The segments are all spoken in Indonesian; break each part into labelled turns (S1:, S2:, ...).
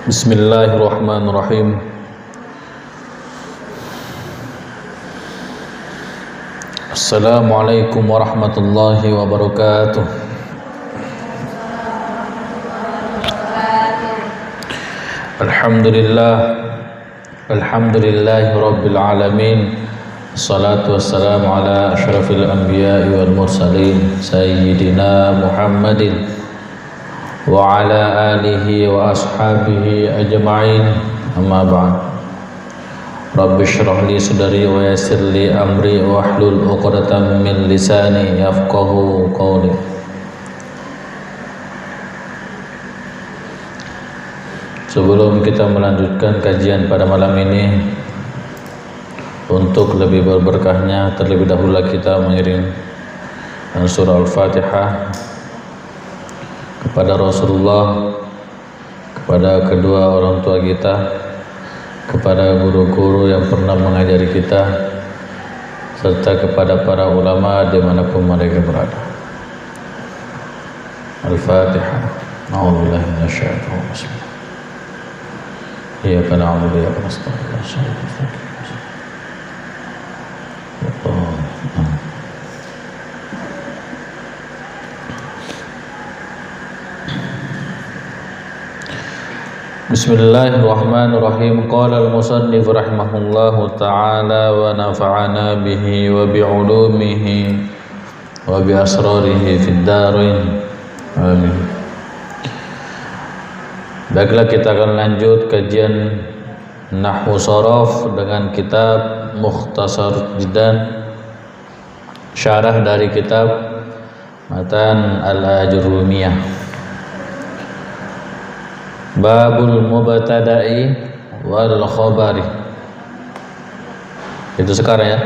S1: Bismillahirrahmanirrahim. Assalamualaikum warahmatullahi wabarakatuh. Alhamdulillahi rabbil alamin. Assalatu wassalamu ala asyrafil anbiya'i wal mursalin sayyidina Muhammadin wa ala alihi wa ashabihi ajma'in, amma ba'd. Rabbi shrah li sadri wa yassir li amri wa hlul 'uqdatam min lisani yafqahu qawli. Sebelum kita melanjutkan kajian pada malam ini, untuk lebih berberkahnya terlebih dahulu kita mengirim surah Al-Fatihah kepada Rasulullah, kepada kedua orang tua kita, kepada guru-guru yang pernah mengajari kita, serta kepada para ulama dimanapun mereka berada. Al-Fatihah. A'udzubillahi minasyaitonir rajim. Iyyaka na'budu wa iyyaka nasta'in. Bismillahirrahmanirrahim. Qala al-musannif rahimahullahu ta'ala wa nafa'ana bihi wa bi'ulumihi wa bi asrarihi fid dharain. Amin. Baiklah, kita akan lanjut kajian Nahwu Sharaf dengan kitab Mukhtasar Jiddan, syarah dari kitab Matan Al-Ajrumiyah. Babul mubtada'i wal khabari. Itu sekarang ya.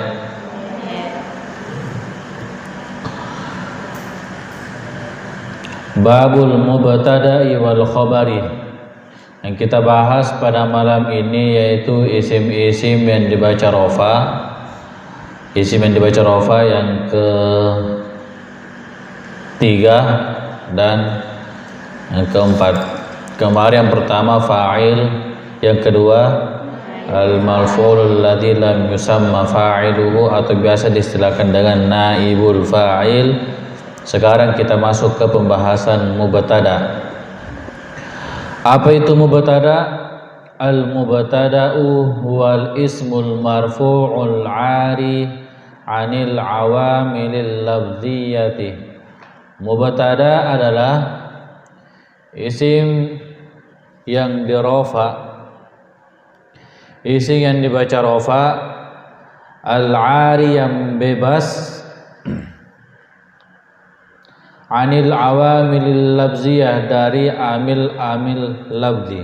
S1: Babul mubtada'i wal khabari. Yang kita bahas pada malam ini yaitu isim-isim yang dibaca rafa. Isim yang dibaca rafa yang ketiga dan yang keempat. Kemarin yang pertama fa'il, yang kedua al-marfu'ul ladzi lam yusamma fa'iluhu atau biasa diistilahkan dengan naibul fa'il. Sekarang kita masuk ke pembahasan mubtada. Apa itu mubtada? Al-mubtada'u huwal ismul marfu'ul 'ari 'anil 'awamilil lafdhiyyati. Mubtada adalah isim yang dirofa, isim yang dibaca rofa, al-'ari yang bebas, anil awamil labziyah dari amil-amil labzi,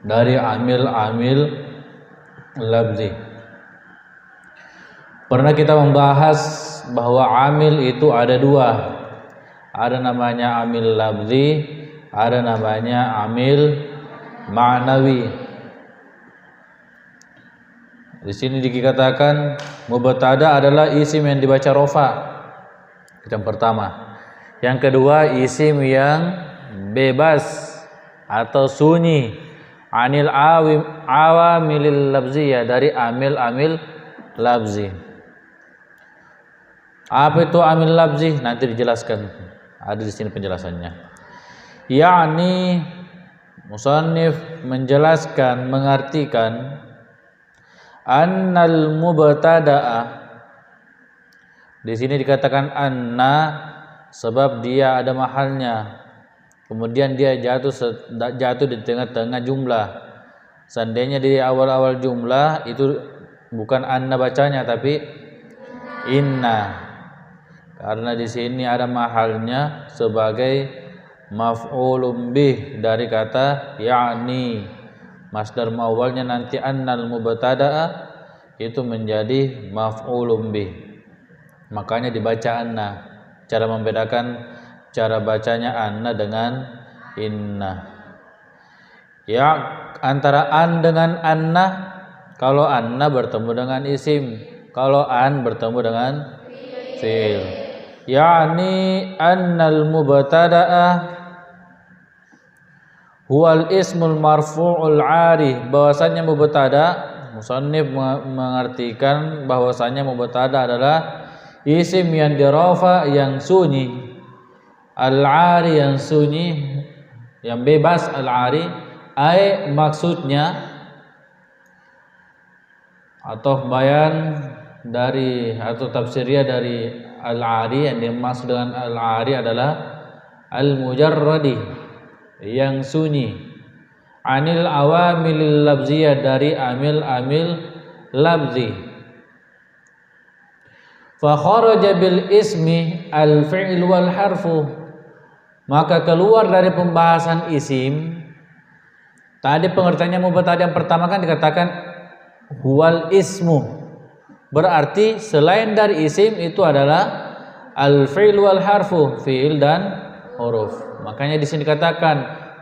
S1: dari amil-amil labzi. Pernah kita membahas bahwa amil itu ada dua, ada namanya amil labzi, ada namanya amil ma'nawi. Di sini dikatakan mubtada adalah isim yang dibaca rofa. Yang pertama. Yang kedua, isim yang bebas atau sunyi, anil awamilil labziyah, dari amil-amil labzi. Apa itu amil labzi? Nanti dijelaskan. Ada di sini penjelasannya. Yakni musannif menjelaskan, mengartikan annal mubtada'a. Di sini dikatakan anna sebab dia ada mahalnya. Kemudian dia jatuh di tengah-tengah jumlah. Seandainya di awal-awal jumlah itu bukan anna bacanya tapi inna. Karena di sini ada mahalnya sebagai maf'ulun bih dari kata yakni. Masdar mawalnya nanti annal mubtada'a itu menjadi maf'ulun bih. Makanya dibaca anna. Cara membedakan cara bacanya anna dengan inna. Ya, antara an dengan anna, kalau anna bertemu dengan isim, kalau an bertemu dengan fi'il. Yani annal mubtada'a huwal ismul marfu'ul 'ari, bahwasanya mubtada, musannif mengartikan bahwasanya mubtada adalah isim yang dirafa yang sunyi, al-'ari yang sunyi, yang bebas, al-'ari ai maksudnya atau bayan dari atau tafsiriyah dari al-'ari, yang dimaksud dengan al-'ari adalah al-mujarradi, yang sunyi, anil awamilil labziyah, dari amil-amil labzi. Fa kharaja bil ismi al-fi'l wal harfu, maka keluar dari pembahasan isim. Tadi pengertiannya mubtada yang pertama kan dikatakan huwal ismu, berarti selain dari isim itu adalah al-fi'l wal harfu, fi'il dan huruf. Makanya di sini dikatakan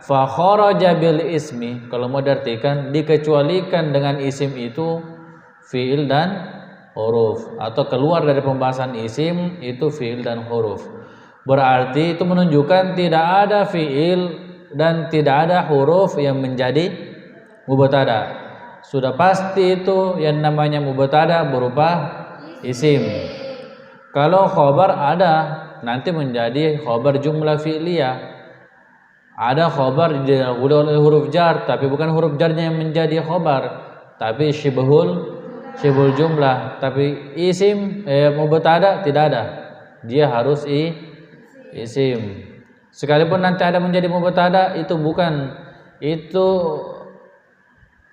S1: fa kharaja bil ismi, kalau mau diartikan dikecualikan dengan isim itu fi'il dan huruf, atau keluar dari pembahasan isim itu fi'il dan huruf. Berarti itu menunjukkan tidak ada fi'il dan tidak ada huruf yang menjadi mubtada. Sudah pasti itu yang namanya mubtada berupa isim. Kalau khobar ada, nanti menjadi khobar jumlah fi'liyah. Ada khobar didahului oleh huruf jar, tapi bukan huruf jarnya yang menjadi khobar, tapi syibhul jumlah. Tapi isim mubtada tidak ada, dia harus isim. Sekalipun nanti ada menjadi mubtada, itu bukan, itu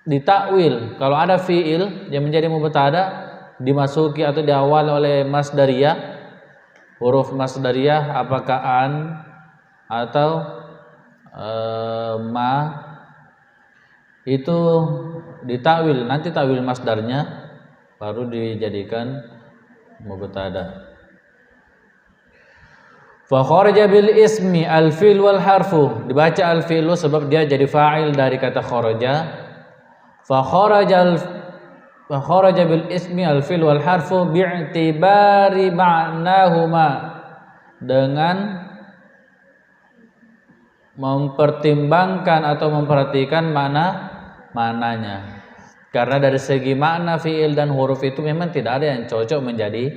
S1: ditakwil. Kalau ada fi'il yang menjadi mubtada dimasuki atau diawali oleh masdariyah, huruf masdariyah, apakah an atau ma, itu ditakwil, nanti takwil masdarnya baru dijadikan mubtada. Fa kharaja bil ismi al-fi'l wal harfu, dibaca al-fi'lu sebab dia jadi fa'il dari kata kharaja. Fa kharaja bil ismi al-fi'l wal harfu bi'tibari ma'nahuma, dengan mempertimbangkan atau memperhatikan maknanya. Karena dari segi makna fi'il dan huruf itu memang tidak ada yang cocok menjadi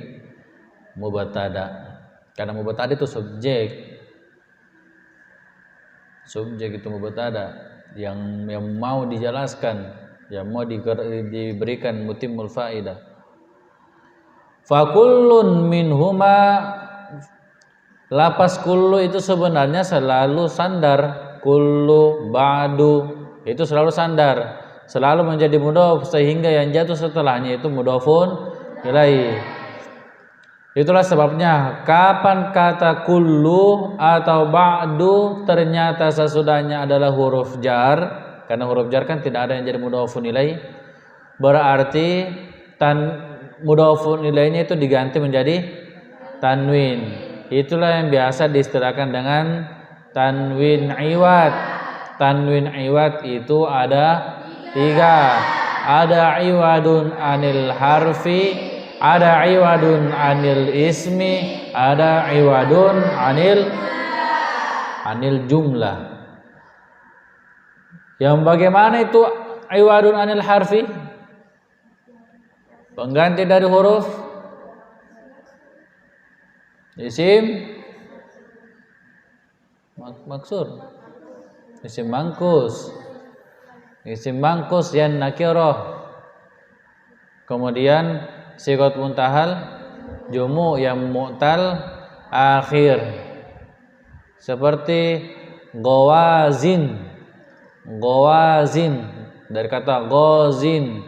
S1: mubtada. Karena mubtada itu subjek itu mubtada yang mau dijelaskan, yang mau diberikan mutimul faidah. Fa kullun minhuma, lapas kullu itu sebenarnya selalu sandar, kullu, ba'du itu selalu sandar, selalu menjadi mudhof, sehingga yang jatuh setelahnya itu mudhofun ilaih. Itulah sebabnya kapan kata kullu atau ba'du ternyata sesudahnya adalah huruf jar, karena huruf jar kan tidak ada yang jadi mudhofun ilaih, berarti mudhofun ilaihnya itu diganti menjadi tanwin. Itulah yang biasa diistilahkan dengan tanwin iwad. Tanwin iwad itu ada 3. Ada iwadun anil harfi, ada iwadun anil ismi, ada iwadun anil jumlah. Yang bagaimana itu iwadun anil harfi? Pengganti dari huruf isim maksur, isim mangkus yang nakirah, kemudian sigot muntahal jumu yang mu'tal akhir, seperti gawazin dari kata gozin.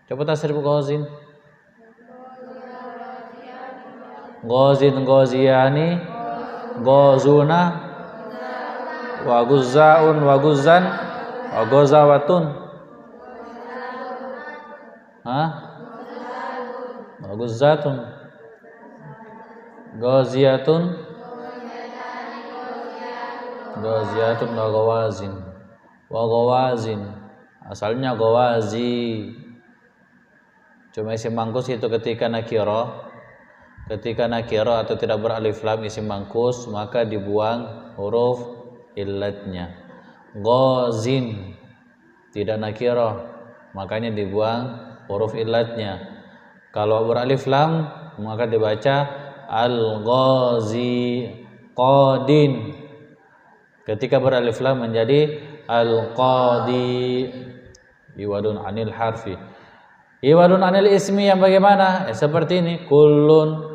S1: Coba tasrif gozin. Gozin, goziyani, gozuna, wa guzzaun, wa guzzan, wa gozawatun. Wa guzzatun, goziyatun, wa gawazin, wa gawazin. Asalnya gawazi, cuma isim mangkus itu ketika nakirah. ketika nakirah atau tidak beralif lam isim mangkus, maka dibuang huruf illatnya. Ghazin tidak nakirah, makanya dibuang huruf illatnya. Kalau beralif lam maka dibaca al-ghazi. Qadin ketika beralif lam menjadi al-qadi. Iwadun anil harfi. Iwadun anil ismi yang bagaimana? Seperti ini, kullun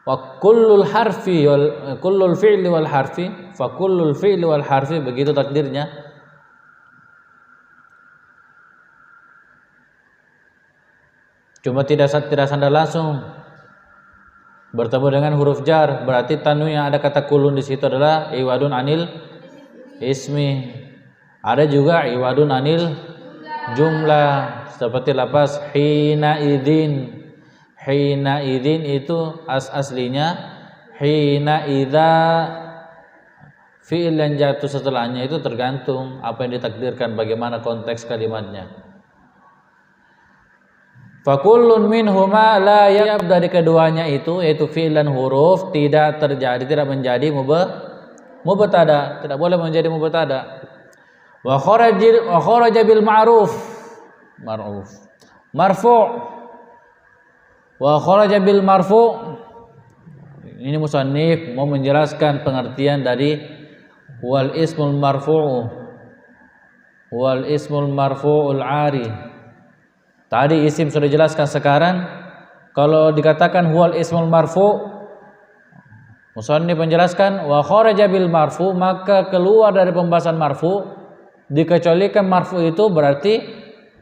S1: wa kullul harfi wal kullul fi'li wal harfi fa kullul fi'li wal harfi, begitu takdirnya. Cuma tidak sandar langsung bertemu dengan huruf jar, berarti tanwin yang ada kata kulun di situ adalah iwadun anil ismi. Ada juga iwadun anil jumlah, seperti lafaz hina idzin. Hina idzin itu aslinya hina idza, fi'il yang jatuh setelahnya itu tergantung apa yang ditakdirkan, bagaimana konteks kalimatnya. Fakullun minhuma la yab, dari keduanya itu yaitu fi'il dan huruf tidak menjadi mubtada, tidak boleh menjadi mubtada. Wa kharaja bil marfu'. Wa kharaja bil marfu'. Ini musannif mau menjelaskan pengertian dari wal ismul marfu'ul 'ari. Tadi isim sudah dijelaskan, sekarang kalau dikatakan huwal ismul marfu', musannif menjelaskan wa kharaja bil marfu', maka keluar dari pembahasan marfu', dikecualikan marfu' itu berarti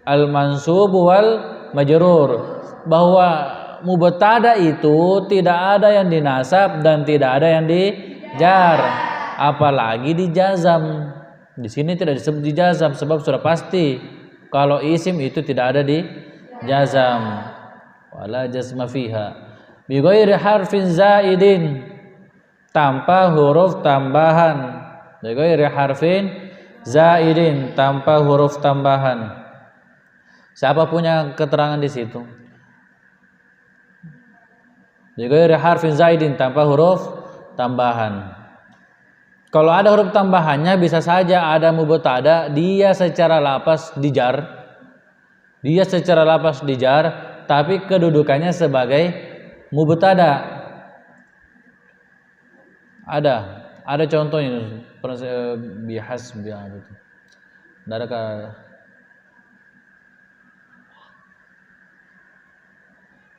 S1: al mansub wal majrur, bahwa mubtada itu tidak ada yang dinasab dan tidak ada yang dijar, apalagi dijazam. Di sini tidak disebut dijazam sebab sudah pasti kalau isim itu tidak ada di jazam. Wala jazma fiha bi ghairi harfin zaidin, tanpa huruf tambahan. Bi ghairi harfin zaidin, tanpa huruf tambahan. Siapa punya keterangan di situ? Bi ghairi harfin zaidin, tanpa huruf tambahan. Kalau ada huruf tambahannya bisa saja ada mubtada, dia secara lafaz dijar. Tapi kedudukannya sebagai mubtada. Ada contohnya bihas biar itu. Adakah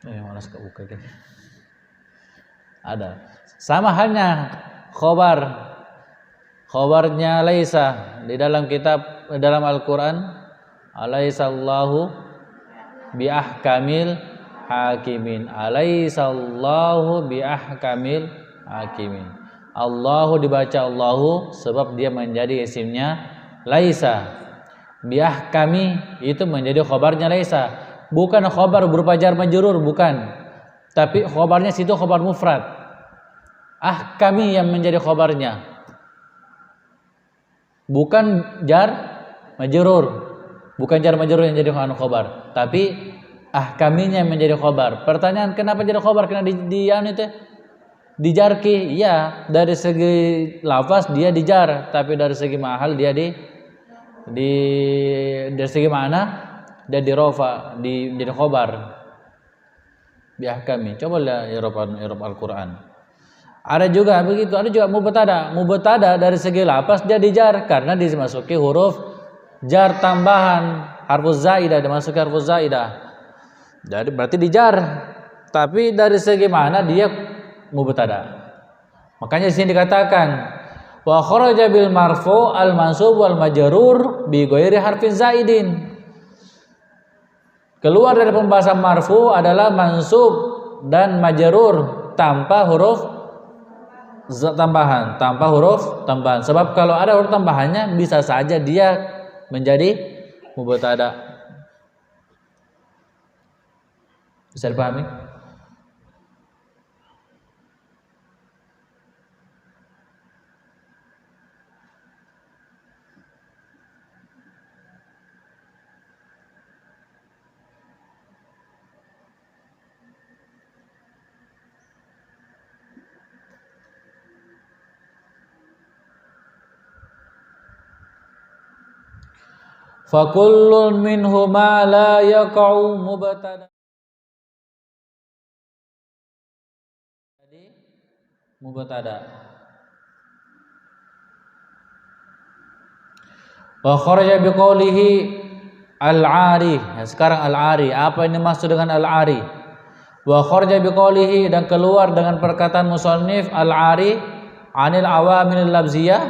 S1: malas kebuka kan? Ada. Sama halnya khobarnya laisa di dalam dalam Al-Qur'an, alaisallahu biahkamil hakimin. Alaisallahu biahkamil hakimin. Allahu dibaca Allahu sebab dia menjadi isimnya laisa. Biahkami itu menjadi khobarnya laisa, bukan khobar berupa jar majrur, bukan, tapi khobarnya situ khobar mufrad. Ahkami yang menjadi khobarnya, bukan jar majrur yang jadi khobar, tapi ahkaminya yang menjadi khobar. Pertanyaan, kenapa jadi khobar? Karena dijarki. Ya, dari segi lafaz dia dijar, tapi dari segi mahal dia dari segi mana dia dirofa, jadi khobar. Bi ahkami. Coba lihat Irab Al-Qur'an. Ada juga begitu, ada juga mubtada dari segi lafaz dia dijar karena dimasuki huruf jar tambahan, harfuz zaidah, dimasuki harfuz zaidah. Jadi berarti dijar, tapi dari segi mana dia mubtada. Makanya di sini dikatakan wa kharaja bil marfu al mansub wal majrur bi ghairi harfin zaidin. Keluar dari pembahasan marfu adalah mansub dan majrur tanpa huruf tambahan, sebab kalau ada huruf tambahannya bisa saja dia menjadi mubtada. Bisa dipahami? fa kullun minhuma la yaqa'u mubtada. Jadi mubtada. Wa kharaja biqaulihi al-ari. Nah, sekarang al-ari, apa ini maksud dengan al-ari? Wa kharaja biqaulihi, dan keluar dengan perkataan musannif al-ari anil awamil labziyah.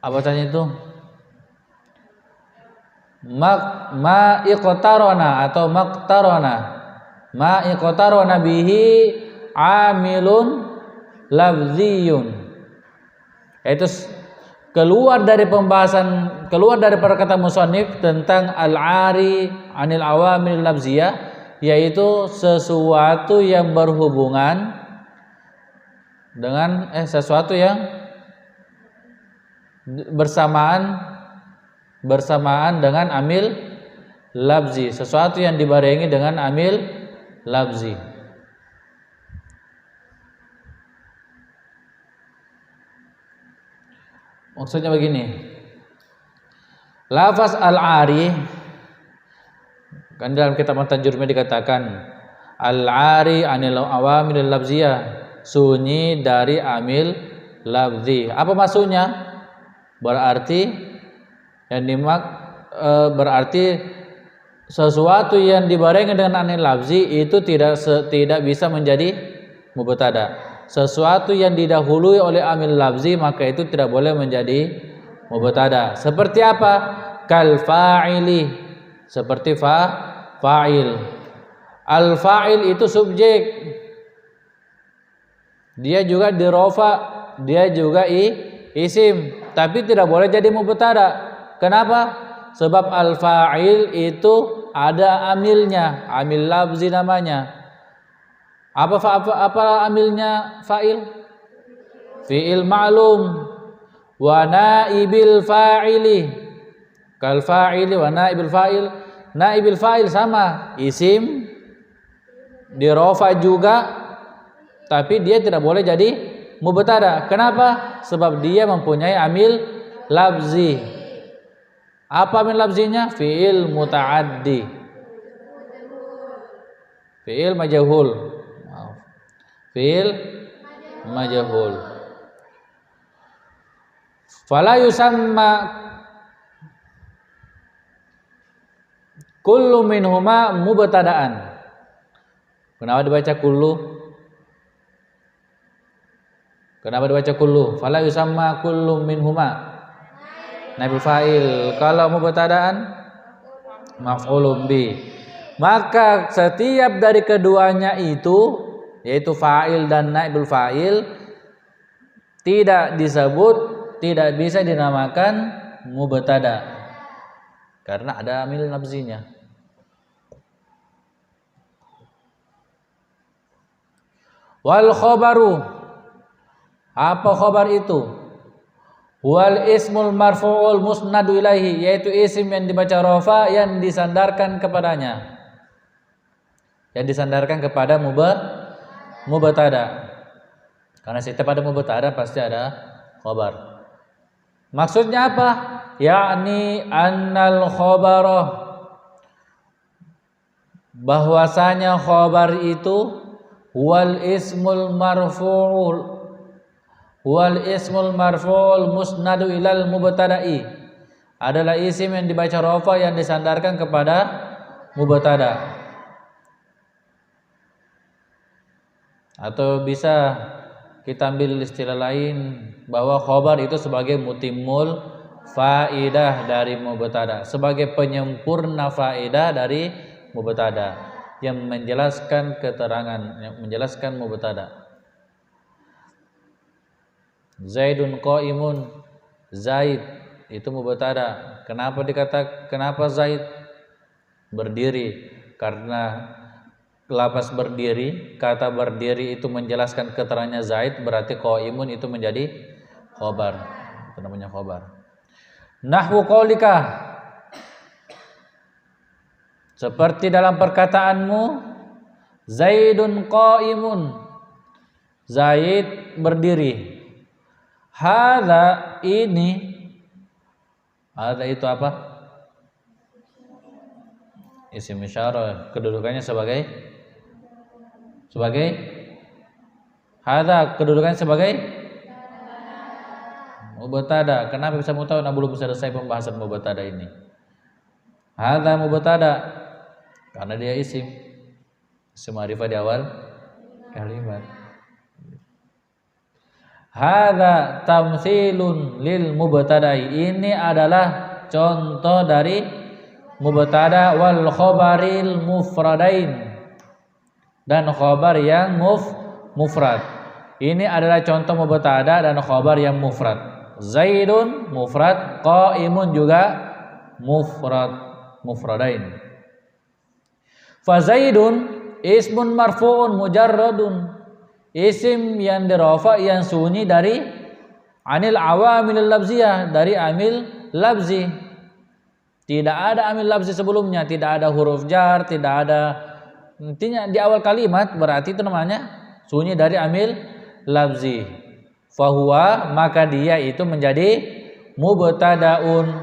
S1: Apa tanya itu? Ma iqtarana atau maqtarana. Ma iqtarana bihi amilun labziyun. Yaitu keluar dari perkataan musannif tentang al-ari anil awamil labziyah, yaitu sesuatu yang berhubungan dengan sesuatu yang bersamaan dengan amil labzi, sesuatu yang dibarengi dengan amil labzi. Maksudnya begini, lafaz al-ari kan dalam kitab At-Tajurmi dikatakan al-ari anil awamil labziyah, sunyi dari amil labzi. Apa maksudnya? Berarti berarti sesuatu yang dibarengi dengan amil labzi itu tidak bisa menjadi mubtada. Sesuatu yang didahului oleh amil labzi maka itu tidak boleh menjadi mubtada. Seperti apa? Kal fa'ili, seperti fa'il. Al fa'il itu subjek, dia juga dirofa, dia juga isim, tapi tidak boleh jadi mubtada. Kenapa? Sebab al fa'il itu ada amilnya, amil labzi namanya. Apa amilnya fa'il? Fi'il ma'lum wa naibil fa'ili. Kal fa'ili wa naibil fa'il. Naibil fa'il sama, isim dirofa juga, tapi dia tidak boleh jadi mubtada. Kenapa? Sebab dia mempunyai amil labzi. Apa amil labzinya? Fi'il muta'addi, fi'il majhul. Fi'il majhul. Fala yusamma kullu minhuma mubtada'an. Kenapa dibaca kullu? Kenapa dibaca kullu? Fala yusamma kullu minhuma naibul fa'il. Kalau mubtada'an maf'ulun bi. Maka setiap dari keduanya itu, yaitu fa'il dan naibul fa'il, tidak bisa dinamakan mubtada karena ada amil labzinya. Wal khobaru, apa khobar itu? Wal ismul marfu'ul musnadu ilaihi, yaitu isim yang dibaca rafa yang disandarkan kepadanya, yang disandarkan kepada mubtada. Karena setiap ada mubtada pasti ada khobar. Maksudnya apa? Yakni annal khobarah, bahwasanya khobar itu wal ismul marfu'ul musnadu ilal mubtada'i, adalah isim yang dibaca rafa yang disandarkan kepada mubtada. Atau bisa kita ambil istilah lain bahwa khobar itu sebagai mutimul faidah dari mubtada, sebagai penyempurna faidah dari mubtada yang menjelaskan keterangan, yang menjelaskan mubtada. Zaidun qaimun, Zaid itu mubtada. Kenapa Zaid berdiri? Karena lafaz berdiri, kata berdiri itu menjelaskan keterangannya Zaid, berarti qaimun itu menjadi khobar. Itu namanya khobar. Nahwu qaulika, seperti dalam perkataanmu Zaidun qaimun, Zaid berdiri. Hadza ini, hadza itu apa? Isim isyarah, kedudukannya sebagai hadza, kedudukannya sebagai mubtada. Kenapa bisa mubtada? Nah, belum selesai pembahasan mubtada ini. Hadza mubtada karena dia isim ma'rifah di awal kalimat. Hadza tamtsilun lil mubtada'i, ini adalah contoh dari mubtada wal khabaril mufradain, dan khabar yang mufrad. Ini adalah contoh mubtada dan khabar yang mufrad. Zaidun mufrad, qaimun juga mufradain. Fa zaidun ismun marfu'un mujarradun, isim yang dirafa yang sunyi dari anil awamil labziyah, dari amil labzi. Tidak ada amil labzi sebelumnya, tidak ada huruf jar, tidak ada, intinya di awal kalimat, berarti itu namanya sunyi dari amil labzi. Fahuwa, maka dia itu menjadi mubtadaun.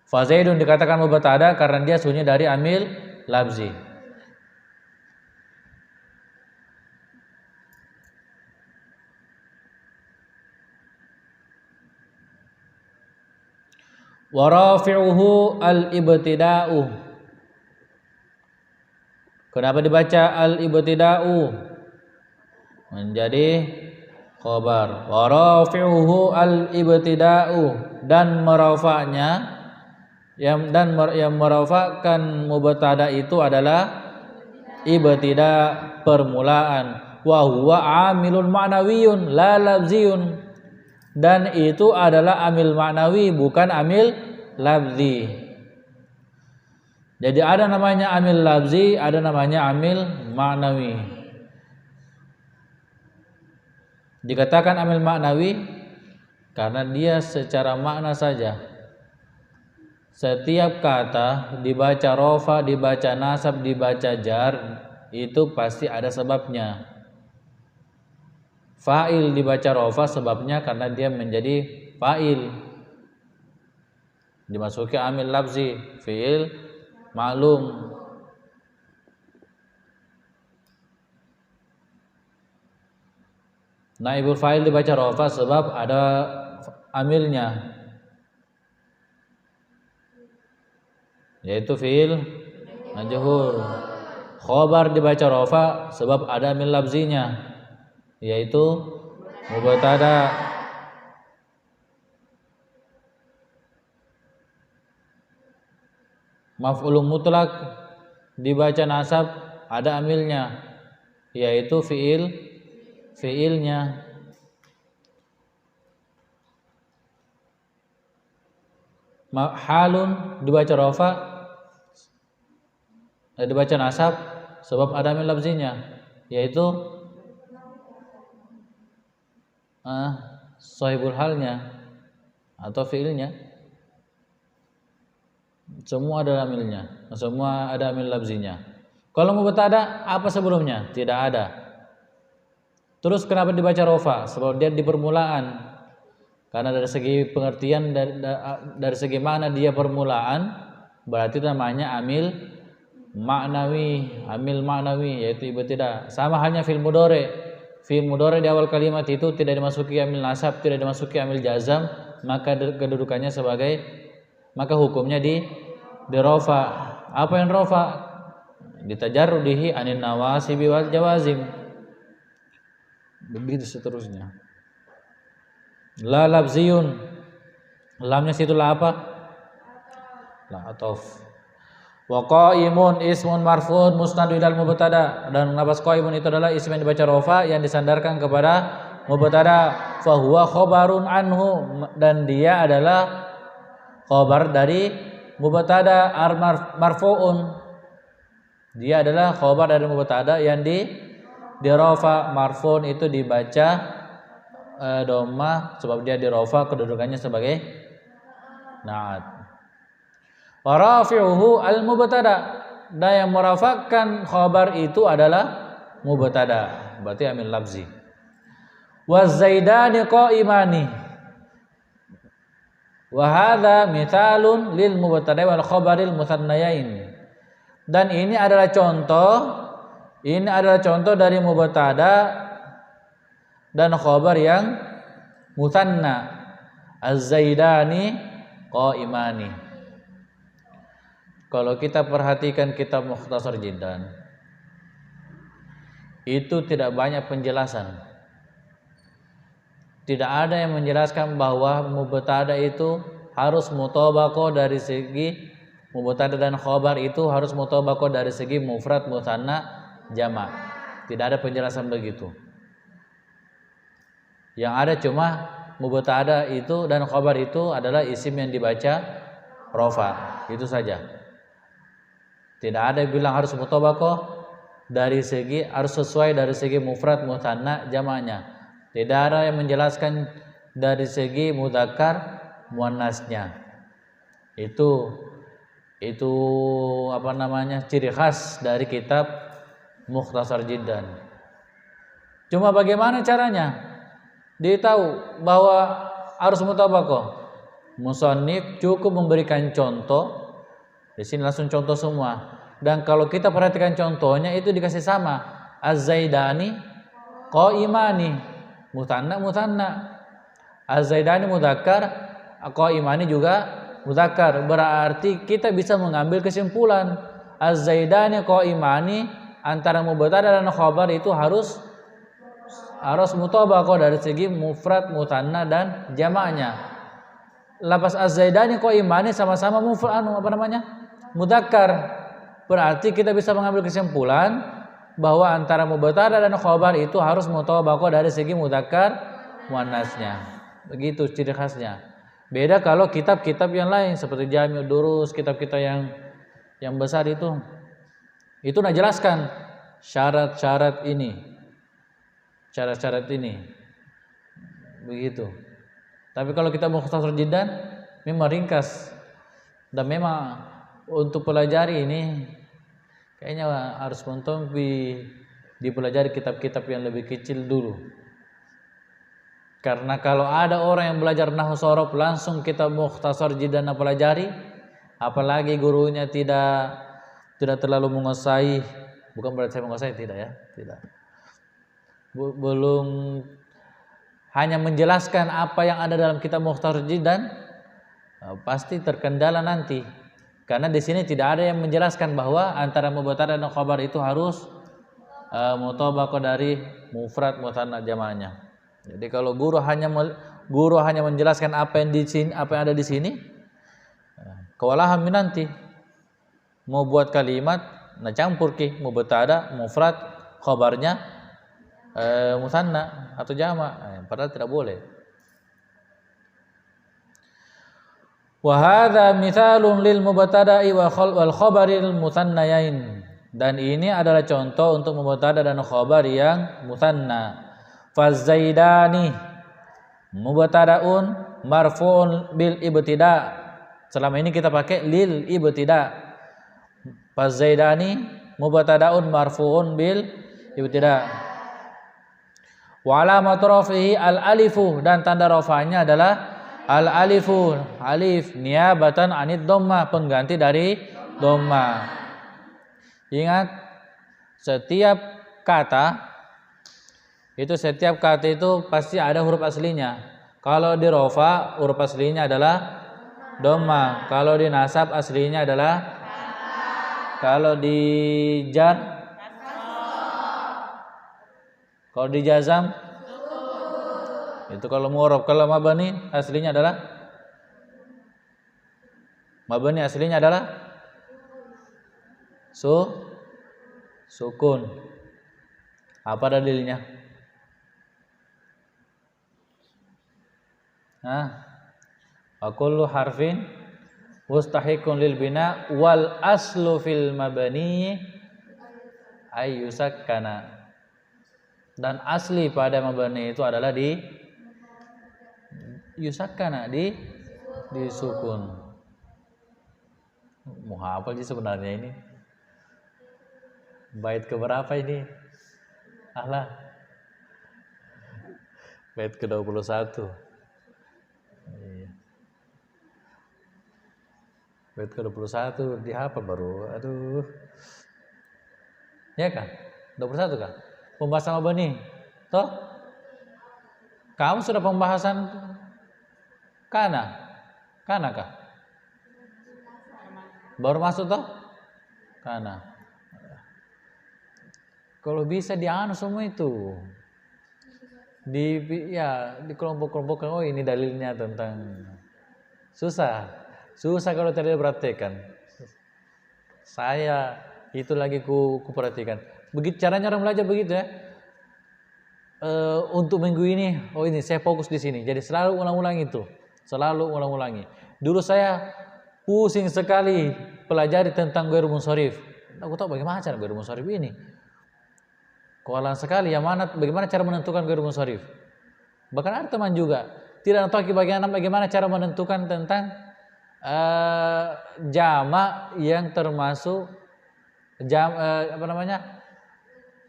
S1: Fa zaidun dikatakan mubtada karena dia sunyi dari amil labzi. Wa rafi'uhu al-ibtida'u. Kenapa dibaca al-ibtida'u? Menjadi khabar. Wa rafi'uhu al-ibtida'u, dan merafa'nya yang merafa'kan mubtada itu adalah ibtida', permulaan. Wa huwa amilun ma'nawiyun la lafziyun, dan itu adalah amil ma'nawi bukan amil labzi. Jadi ada namanya amil labzi, ada namanya amil ma'nawi. Dikatakan amil ma'nawi karena dia secara makna saja. Setiap kata dibaca rofa, dibaca nasab, dibaca jar, itu pasti ada sebabnya. Fa'il dibaca rofa sebabnya karena dia menjadi fa'il, dimasuki amil labzi, fi'il ma'lum. Naibul fa'il dibaca rofa sebab ada amilnya, yaitu fi'il majhul. Khobar dibaca rofa sebab ada amil labzinya, yaitu mubtada. Maf'ulun mutlak dibaca nasab ada amilnya, yaitu fi'ilnya. Halun dibaca rofa, dibaca nasab sebab ada amil labzinya, yaitu sahibul halnya atau fiilnya. Semua ada amilnya, semua ada amil labzinya. Kalau mubtada apa sebelumnya? Tidak ada. Terus kenapa dibaca rofa? Sebab dia di permulaan. Karena dari segi pengertian, dari segi mana dia permulaan, berarti namanya amil ma'nawi, yaitu ibtida. Sama halnya fil mudhari. Fil mudhari di awal kalimat itu tidak dimasuki amil nasab, tidak dimasuki amil jazam, maka kedudukannya sebagai, maka hukumnya di rofa. Apa yang rofa? Ditajarrudihi anin nawasibi wal jawazim. Begitu seterusnya. La labziyun, lamnya situ la apa? La atof. Wa qaimun ismun marfu'un musnadun ilal mubtada, dan lafaz qaimun itu adalah isim yang dibaca rofa yang disandarkan kepada mubtada. Fa huwa khabarun anhu, dan dia adalah khabar dari mubtada marfu'un. Dia adalah khabar dari mubtada yang di rofa. Marfu'un itu dibaca dhamma sebab dia di rofa, kedudukannya sebagai na'at. Wa rafi'uhu al-mubtada, dan yang merafakan khabar itu adalah mubtada, berarti amil labzi. Wazaidani qaimani. Wa hadza mithalun lil mubtada wal khabaril musannayain. Dan ini adalah contoh dari mubtada dan khabar yang musanna. Az-zaidani qaimani. Kalau kita perhatikan kitab Mukhtasar Jiddan, itu tidak banyak penjelasan. Tidak ada yang menjelaskan bahwa mubtada itu harus mutabaqah dari segi mubtada dan khabar itu harus mutabaqah dari segi mufrad, musanna, jama'. Tidak ada penjelasan begitu. Yang ada cuma mubtada itu dan khabar itu adalah isim yang dibaca rofa, itu saja. Tidak ada yang bilang harus mutabaqah dari segi harus sesuai dari segi mufrad, musanna, jama'nya. Tidak ada yang menjelaskan dari segi mudzakkar muannasnya. Itu ciri khas dari kitab Mukhtasar Jiddan. Cuma bagaimana caranya? Dia tahu bahwa harus mutabaqah. Musannif cukup memberikan contoh. Di sini langsung contoh semua. Dan kalau kita perhatikan contohnya itu dikasih sama. Az-zaidani qaimani. Musanna. Az-zaidani mudzakkar, qaimani juga mudzakkar. Berarti kita bisa mengambil kesimpulan az-zaidani qaimani antara mubtada dan khabar itu harus mutabaqah dari segi mufrad, musanna dan jamaknya. Lafaz az-zaidani qaimani sama-sama mudzakkar. Berarti kita bisa mengambil kesimpulan bahwa antara mubtada dan khabar itu harus mutabaqah dari segi mudzakkar muannasnya. Begitu ciri khasnya. Beda kalau kitab-kitab yang lain seperti Jami'ud Durus, kitab-kitab yang besar itu nak jelaskan syarat-syarat ini. Syarat-syarat ini. Begitu. Tapi kalau kita Mukhtasar Jiddan memang ringkas. Dan memang untuk pelajari ini kayaknya harus dipelajari kitab-kitab yang lebih kecil dulu. Karena kalau ada orang yang belajar nahwu shorof langsung kitab Mukhtasar Jiddan pelajari, apalagi gurunya tidak terlalu menguasai, bukan berarti saya menguasai, tidak ya, tidak. Belum hanya menjelaskan apa yang ada dalam kitab Mukhtasar Jiddan, pasti terkendala nanti. Karena di sini tidak ada yang menjelaskan bahwa antara mubtada dan khabar itu harus mutabaqah dari mufrad, musanna, jama'nya. Jadi kalau guru hanya menjelaskan apa yang ada di sini, kewalahan nanti mau buat kalimat campur mubtada, mufrad, khabarnya musanna atau jama', padahal tidak boleh. Wa hadza mithalun lil mubtada'i wal khabaril musannayain. Dan ini adalah contoh untuk mubtada dan khabar yang musanna. Fazaidani mubtada'un marfu'un bil ibtida'. Selama ini kita pakai lil ibtida'. Fazaidani mubtada'un marfu'un bil ibtida'. Wa alamatu rafihi al alifu, dan tanda rafa'nya adalah al alifu, alif niabatan anid dhamma, pengganti dari dhamma. Ingat, setiap kata itu pasti ada huruf aslinya. Kalau di rafa huruf aslinya adalah dhamma, kalau di nasab aslinya adalah, kalau di jar, kalau di jazam itu kalau mu'rab. Kalau mabani aslinya adalah sukun. Apa dalilnya? Wa kullu harfin mustahiqun lil bina wal aslu fil mabani ayyusakkana. Dan asli pada mabani itu adalah di yusakkana, di sukun. Mau hafal sih sebenarnya ini. Bait keberapa ini? Ahlah. Bait ke-21. Iya. Bait ke-21 dihafal baru. Aduh. Ya kan? 21 kan? Pembahasan apa nih? Toh? Kamu sudah pembahasan kana? Kana kah? Baru masuk toh? Kana. Kalau bisa dianu semua itu. Di kelompok-kelompok, oh ini dalilnya tentang susah kalau tidak diperhatikan. Saya itu lagi ku perhatikan. Begitu caranya orang belajar begitu ya. Untuk minggu ini, oh ini saya fokus di sini. Jadi selalu ulang-ulangi itu, selalu ulang-ulangi. Dulu saya pusing sekali pelajari tentang ghairul munsharif. Aku tahu bagaimana cara ghairul munsharif ini. Kualan sekali ya, bagaimana cara menentukan ghairul munsharif. Bahkan ada teman juga tidak tahu bagaimana cara menentukan tentang jamak yang termasuk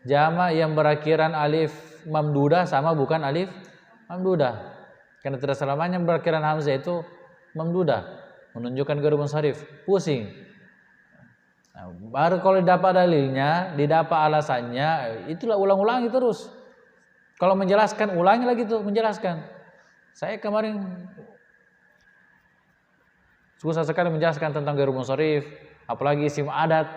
S1: jamak yang berakhiran alif mamdudah sama bukan alif mamdudah. Karena tidak selamanya berakhiran hamzah itu mamdudah, menunjukkan ghairul munsharif. Pusing. Nah, baru kalau didapat dalilnya, didapat alasannya, itulah ulang-ulangi terus. Kalau menjelaskan, ulangi lagi tuh menjelaskan. Saya kemarin susah sekali menjelaskan tentang ghairul munsharif, apalagi isim adat.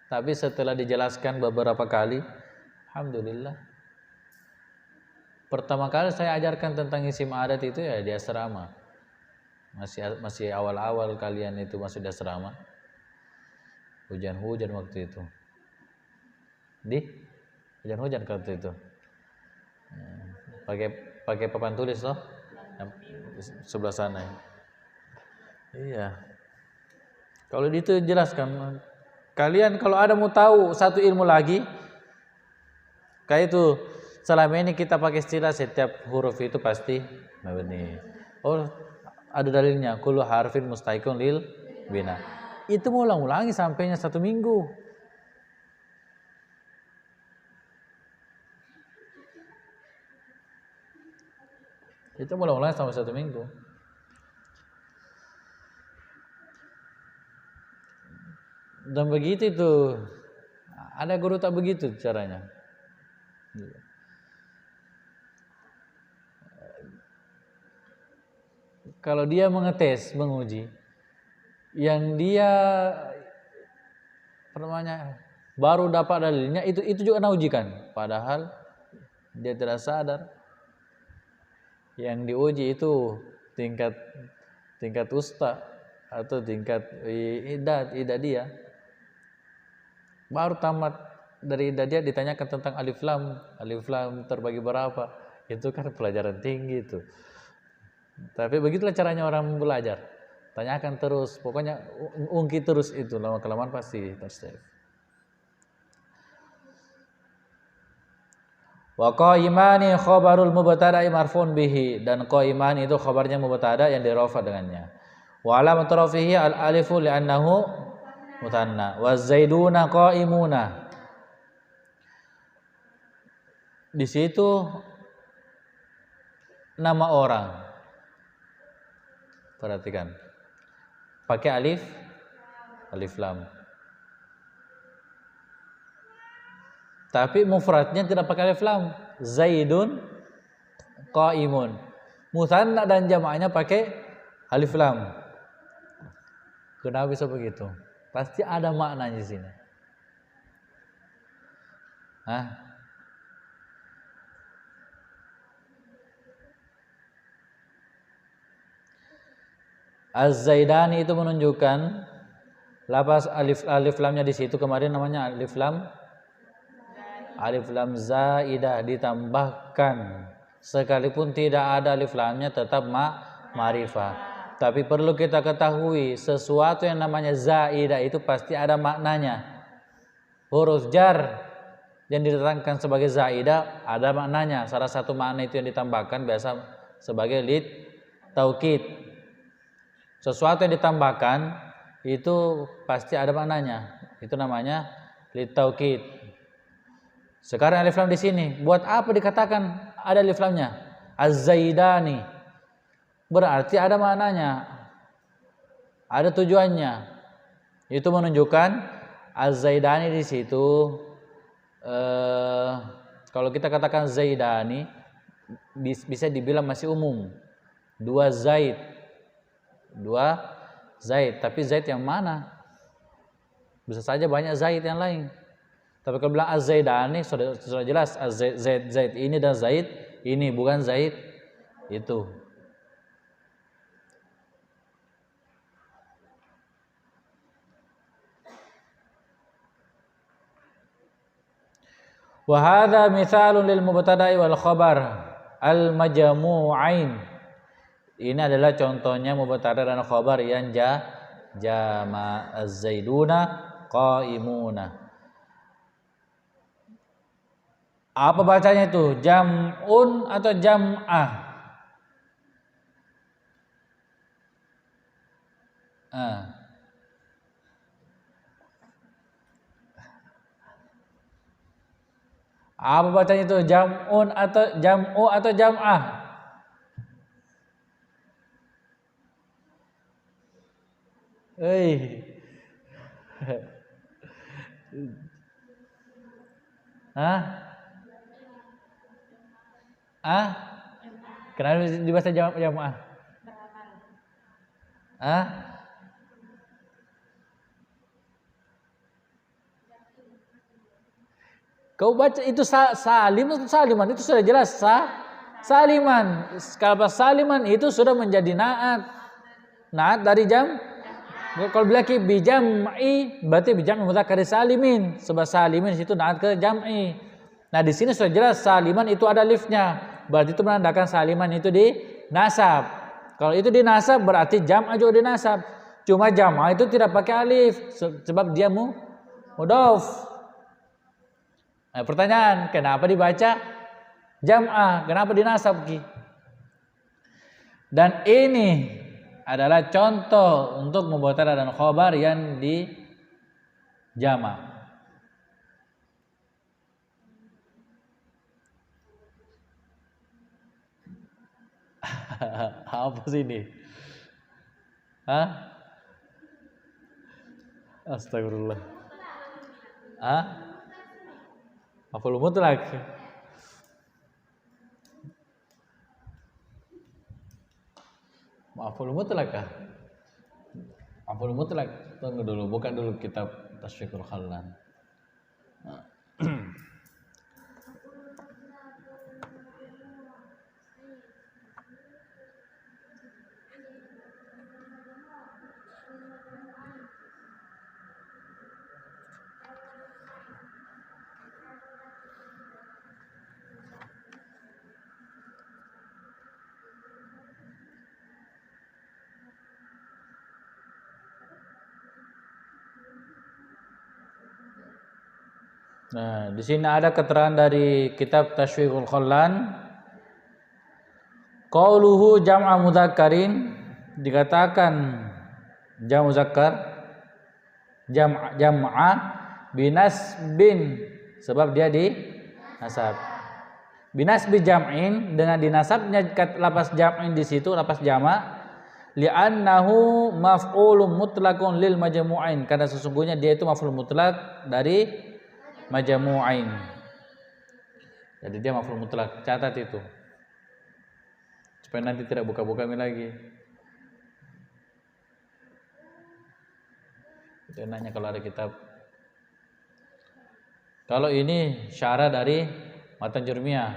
S1: Tapi setelah dijelaskan beberapa kali, alhamdulillah. Pertama kali saya ajarkan tentang isim adat itu ya di asrama. Masih awal-awal kalian itu masih di asrama. Hujan-hujan waktu itu. Hujan-hujan waktu itu. Pakai papan tulis loh. Sebelah sana. Iya. Kalau itu jelaskan. Kalian kalau ada mau tahu satu ilmu lagi, kayak itu selama ini kita pakai istilah setiap huruf itu pasti mabni. Oh, ada dalilnya, kullu harfin mustaqilun lil bina. Itu mau ulang-ulangi sampainya 1 minggu. Itu mau ulang-ulangi sampai 1 minggu. Dan begitu itu, ada guru tak begitu caranya. Kalau dia mengetes, menguji, yang dia baru dapat dalilnya, itu juga naujikan. Padahal dia tidak sadar. Yang diuji itu tingkat ustaz atau tingkat idat dia. Baru tamat dari idat dia ditanyakan tentang alif lam terbagi berapa. Itu kan pelajaran tinggi itu. Tapi begitulah caranya orang belajar. Tanyakan terus, pokoknya ungkit terus itu, lama-kelamaan pasti terstep. Wa qaimani khabarul mubtada'i marfu'un bihi, dan qaiman itu khabarnya mubtada yang dirofa dengannya. Wa alamatu rafihi al alifu li'annahu mutanna. Wa zaiduna qaimuna. Di situ nama orang. Perhatikan. Pakai alif lam. Tapi mufradnya tidak pakai alif lam. Zaidun qaimun. Musanna dan jamaknya pakai alif lam. Kenapa bisa begitu? Pasti ada maknanya di sini. Az-Zaidani itu menunjukkan lafaz alif lamnya di situ kemarin namanya alif lam zaidah, ditambahkan sekalipun tidak ada alif lamnya tetap ma'rifah. Tapi perlu kita ketahui sesuatu yang namanya zaidah itu pasti ada maknanya. Huruf jar yang diterangkan sebagai zaidah ada maknanya. Salah satu makna itu yang ditambahkan biasa sebagai lid taukid. Sesuatu yang ditambahkan itu pasti ada maknanya. Itu namanya litaukid. Sekarang alif lam di sini, buat apa dikatakan ada alif lamnya? Az-Zaidani. Berarti ada maknanya. Ada tujuannya. Itu menunjukkan Az-Zaidani di situ kalau kita katakan Zaidani bisa dibilang masih umum. Dua Zaid, tapi Zaid yang mana? Bisa saja banyak Zaid yang lain. Tapi kalau bilang Az-Zaidani sudah jelas Zaid ini dan Zaid ini, bukan Zaid itu. Wa hadza mithalun lil mubtada'i wal khabar al majmu'ain. Ini adalah contohnya mubtada dan khabar yang jama az-zaiduna qaimuna. Apa bacanya itu? Jam'un atau jam'ah? Apa bacanya itu? Jam'un atau jam'u atau jam'ah? Kenapa dibaca jam'ah? Kau baca itu salim atau saliman, itu sudah jelas saliman. Kalau saliman itu sudah menjadi naat dari jam. Kalau bilang bi jam'i berarti bi jam'i mudzakkar salimin. Sebab salimin itu naat ke jam'i. Nah, di sini sudah jelas saliman itu ada alifnya. Berarti itu menandakan saliman itu di nasab. Kalau itu di nasab berarti jam'a juga di nasab. Cuma jam'a itu tidak pakai alif sebab dia mudhaf. Nah, pertanyaan, kenapa dibaca jam'ah? Kenapa dinasab? Dan ini adalah contoh untuk mubtada dan khabar yang di jama'. Apa sih ini? Astagfirullah. Maf'ul mutlak. Maf'ul mutlak kah? Maf'ul mutlak. Tunggu dulu, buka dulu kitab Tashfiqul Khallan. Nah, di sini ada keterangan dari kitab Tashfiqul Khallan. Qauluhu jam'a mudzakkarin, dikatakan jam' muzakkar jam'a binasbin sebab dia di nasab. Binasbi jam'in dengan dinasabnya lapas jam'in di situ lapas jama' li'annahu maf'ulun mutlaqun lil majmu'ain, karena sesungguhnya dia itu maf'ul mutlak dari majmu'ain. Jadi dia maf'ul mutlak. Catat itu supaya nanti tidak buka-buka lagi. Itu nanya kalau ada kitab. Kalau ini syarah dari Matan Jurmiyah,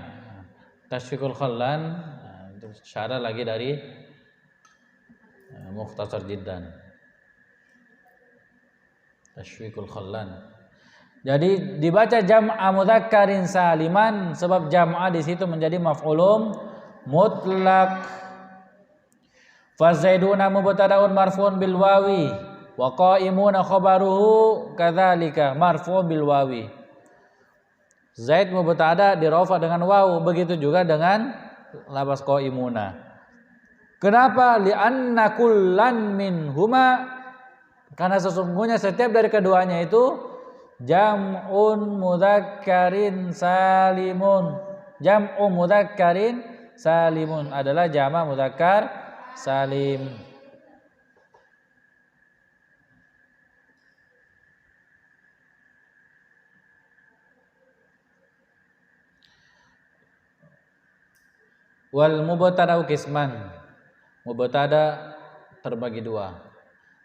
S1: Tashfiqul Khallan, itu syarah lagi dari Mukhtasar Jiddan, Tashfiqul Khallan. Jadi dibaca jam'a mudzakkarin saliman sebab jam'a di situ menjadi maf'ulun mutlak. Fa zaiduna mubtada'un marfu'un bil wawi wa qa'imuna khabaruhu kadzalika marfu'un bil wawi. Zaid mubtada dirafa dengan waw, begitu juga dengan labas qa'imuna. Kenapa? Li'anna kullan minhuma, karena sesungguhnya setiap dari keduanya itu Jam'un mudzakkarin salimun. Jam'u mudzakkarin salimun adalah jama' mudzakkar salim. Wal mubtada'u qisman. Mubtada terbagi dua.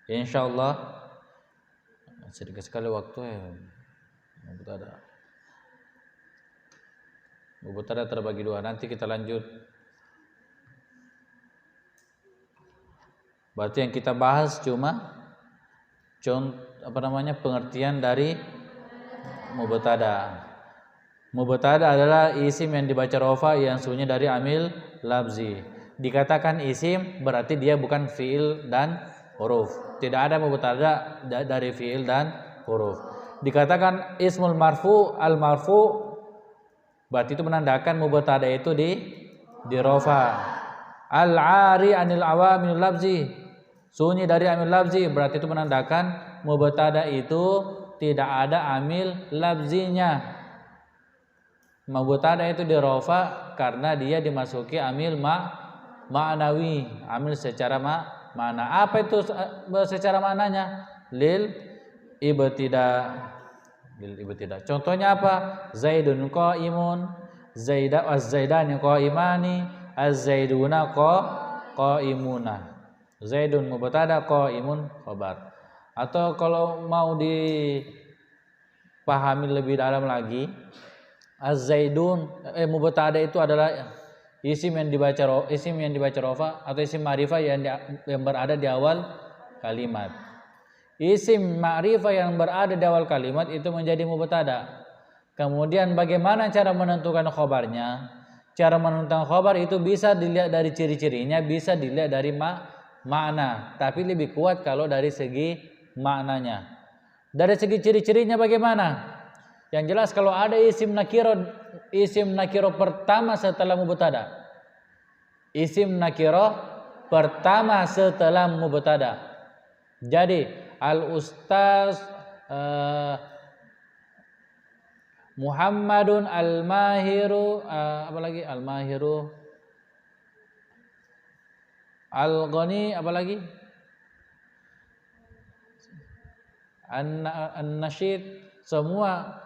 S1: Insyaallah sedikit sekali waktu ya. Mubtada terbagi dua. Nanti kita lanjut. Berarti yang kita bahas cuma pengertian dari mubtada. Mubtada adalah isim yang dibaca rofa yang sungguhnya dari amil labzi. Dikatakan isim berarti dia bukan fiil dan huruf. Tidak ada mubtada dari fiil dan huruf. Dikatakan ismul marfu, al marfu berarti itu menandakan mubtada itu di rofa. Al ari anil awamil labzi, sunyi dari amil labzi berarti itu menandakan mubtada itu tidak ada amil labzinya. Mubtada itu di rofa karena dia dimasuki amil ma'nawi, amil secara makna. Apa itu secara maknanya? Lil ibtida. Contohnya apa? Zaidun qaimun, az-zaidani qaimani, az-zaiduna qaimuna. Zaidun mubtada, qaimun khabar. Atau kalau mau dipahami lebih dalam lagi, az-zaidun mubtada itu adalah isim yang dibaca rofa atau isim ma'rifah yang berada di awal kalimat. Isim ma'rifah yang berada di awal kalimat itu menjadi mubtada. Kemudian bagaimana cara menentukan khobarnya? Cara menentukan khobar itu bisa dilihat dari ciri-cirinya, bisa dilihat dari makna, tapi lebih kuat kalau dari segi maknanya. Dari segi ciri-cirinya bagaimana? Yang jelas kalau ada isim nakiro pertama setelah mubtada. Isim nakiro pertama setelah mubtada. Jadi al-ustaz Muhammadun al-mahiru apalagi al-mahiru al-ghani apalagi an-nasyid semua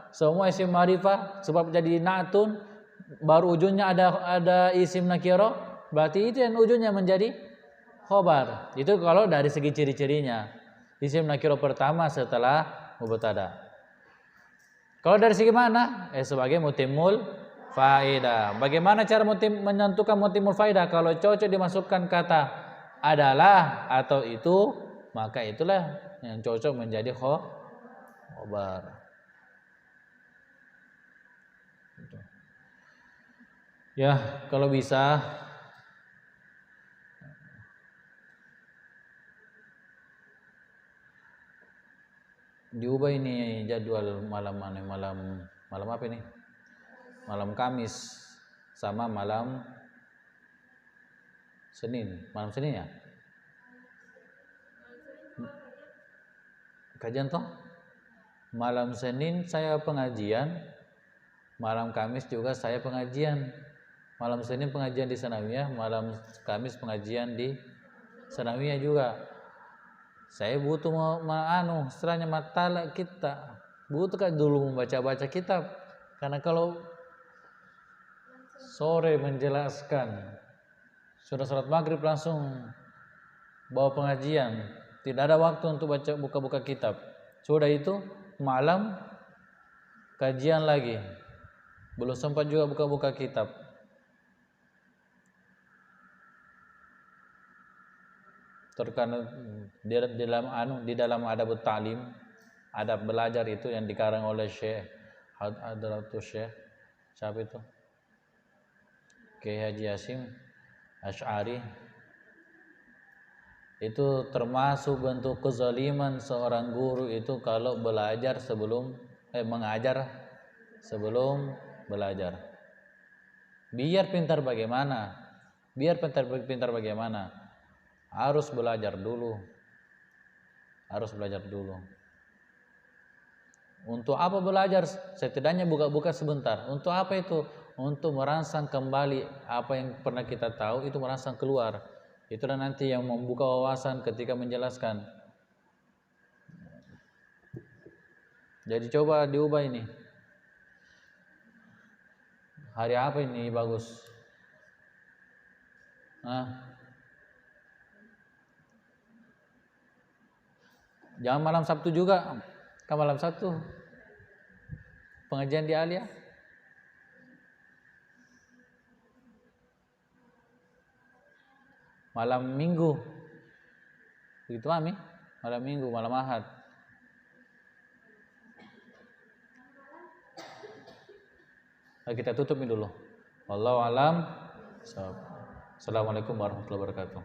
S1: isim ma'rifah sebab jadi na'tun baru ujungnya ada isim nakiro berarti itu yang ujungnya menjadi khobar. Itu kalau dari segi ciri-cirinya isim nakiro pertama setelah mubtada. Kalau dari segi mana? Sebagai mutimul faedah. Bagaimana cara menentukan mutimul faedah? Kalau cocok dimasukkan kata adalah atau itu, maka itulah yang cocok menjadi khobar. Ya, kalau bisa diubah ini jadwal malam apa ini? Malam Kamis sama malam Senin. Malam Senin ya? Kajian toh? Malam Senin saya pengajian, malam Kamis juga saya pengajian. Malam Senin pengajian di Sanawiyah, malam Kamis pengajian di Sanawiyah juga. Saya butuh setelahnya matala kita. Butuh kan dulu membaca-baca kitab. Karena kalau sore menjelaskan sudah salat maghrib langsung bawa pengajian, tidak ada waktu untuk buka-buka kitab. Sudah itu malam kajian lagi, belum sempat juga buka-buka kitab. Terkadang di dalam adab ta'lim, adab belajar itu yang dikarang oleh Syekh Hadratus Syekh siapa itu? Kiai Haji Hasyim Asy'ari. Itu termasuk bentuk kezaliman seorang guru itu kalau mengajar sebelum belajar. Biar pintar bagaimana? Harus belajar dulu. Untuk apa belajar? Setidaknya buka-buka sebentar. Untuk apa itu? Untuk merangsang kembali apa yang pernah kita tahu, itu merangsang keluar. Itulah nanti yang membuka wawasan ketika menjelaskan. Jadi coba diubah ini. Hari apa ini bagus? Jangan malam Sabtu juga. Kan malam Sabtu pengajian di Alia. Malam Minggu. Begitu Mami? Malam Minggu, malam Ahad. Nah, kita tutup ini dulu. Wallahu alam. Assalamualaikum warahmatullahi wabarakatuh.